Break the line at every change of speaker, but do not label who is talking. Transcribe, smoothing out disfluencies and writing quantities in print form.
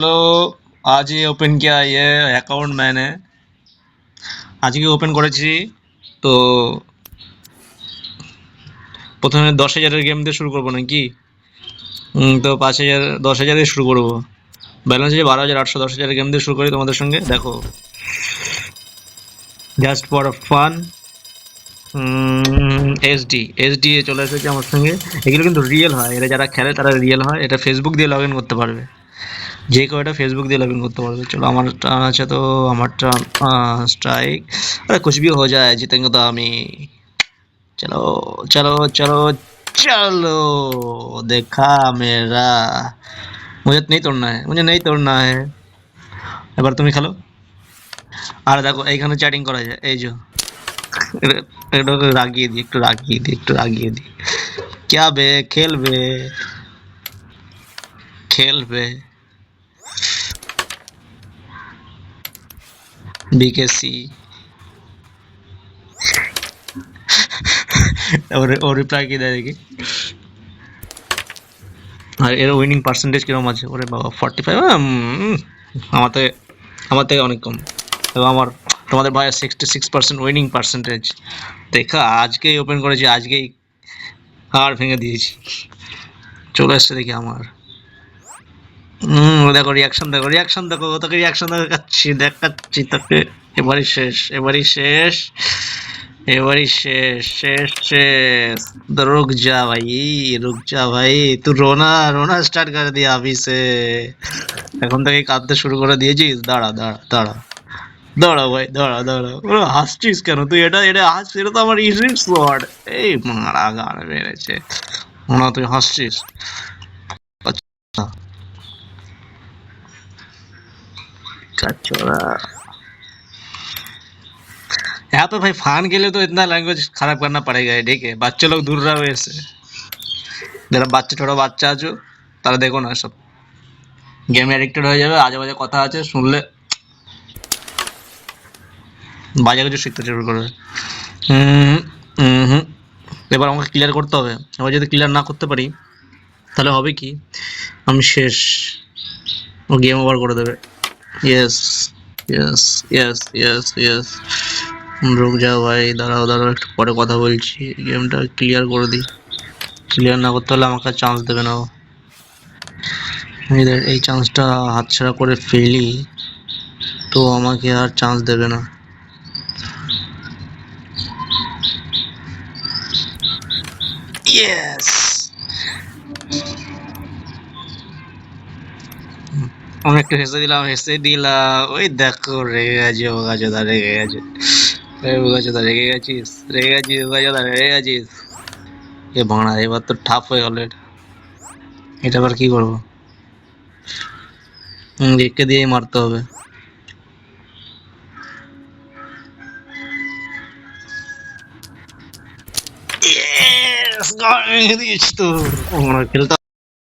Hello. आज ही open किया ये अकाउंट मैंने आज ही ओपन করেছি। তো প্রথমে 10,000-এর গেম দিয়ে শুরু করব নাকি? তো 5,000 10,000 শুরু করব। ব্যালেন্স আছে 12,800। 10,000-এর গেম দিয়ে শুরু করি তোমাদের সঙ্গে। দেখো, just for fun. SD SD এ চলে এসেছে আমার সঙ্গে। এগুলো কিন্তু রিয়েল হয়, এরা যারা খেলে তারা রিয়েল হয়। এটা ফেসবুক দিয়ে লগ ইন করতে পারবে, যে কেউ এটা ফেসবুক দিয়ে লগ इन করতে পারবে। चलो আমার টার্ন আছে, তো আমার টার্न स्ट्राइक। अरे कुछ भी हो जाए, जीतेंगे तो हम ही। चलो चलो चलो चलो, देखा मेरा। मुझे नहीं तोड़ना है, मुझे नहीं तोड़ना है। এবার তুমি খেলো। আর দেখো এইখানে চ্যাটিং করা যায়, এই যে এটা রাগিয়ে দিই, একটু রাগিয়ে দিই, একটু রাগিয়ে দিই। क्या बे, খেলবে খেলবে বিকেসি। और रिप्लाई की দেয় দেখি। আর এর উইনিং পার্সেন্টেজ কিরকম আছে? ওরে বাবা 45। আমার থেকে অনেক কম। এবং আমার তোমাদের ভাই 66% উইনিং পার্সেন্টেজ। দেখা আজকেই ওপেন করেছি, আজকেই হাড় ভেঙে দিয়েছি। চলে এসছে দেখি আমার। দেখো রিয়াকশন, দেখো রিয়াকশন, দেখো তোকে রিয়াকশন দেখাচ্ছি দেখাচ্ছি তোকে। এবারই শেষ, এবারই শেষ, এবারই শেষ, শেষ শেষ। तो रुक जा भाई, रुक जा भाई। तू रोना रोना स्टार्ट कर दिया अभी से। এখন থেকে কাঁদতে শুরু করে দিয়েছিস? দাঁড়া দাঁড়া দাঁড়া দাঁড়া ভাই, দাঁড়া দাঁড়া। ওরা হাসছিস কেন তুই? এটা এটা হাস, এটা তো আমার ইজি সোয়ার্ড। এই মারা গান মেরেছে না, তুই হাসছিস? अच्छा कचौड़ा। यहाँ पे भाई फान के लिए तो इतना लैंग्वेज खराब करना पड़ेगा ही, ठीक है? बच्चे लोग दूर रहो इससे। যারা বাচ্চা, ছোট বাচ্চা আছো, তারা দেখো না সব, গেমে অ্যাডিক্টেড হয়ে যাবে। আজে বাজে কথা আছে শুনলে বাজে কিছু শিখতে শুরু করবে। হুম হুম হুম। এবার আমাকে ক্লিয়ার করতে হবে। এবার যদি ক্লিয়ার না করতে পারি তাহলে হবে কি, আমি শেষ। ও গেম ওভার করে দেবে। Yes yes yes yes yes. রুক যাও ভাই, দাঁড়াও দাঁড়াও, একটু পরে কথা বলছি। গেমটা ক্লিয়ার করে দিই। ক্লিয়ার না করতে হলে আমাকে চান্স দেবে না ও। এদের এই চান্সটা হাতছাড়া করে ফেলি তো আমাকে আর চান্স দেবে না। ইয়েস। আমি একটু হেসে দিলাম, হেসে দিলাম। ওই দেখো রেগে গেছে বোকাচোদা, রেগে গেছে। এই বোকাচোদা রেগে গেছিস, রেগে গেছিস বোকাচোদা, রেগে গেছিস। এ ভাড়া এবার তো ঠাপ হয়ে গেল এটা। এটা আবার কি করবো? একে দিয়েই মারতে হবে। ইয়েস, দিয়েছি তো। খেলতে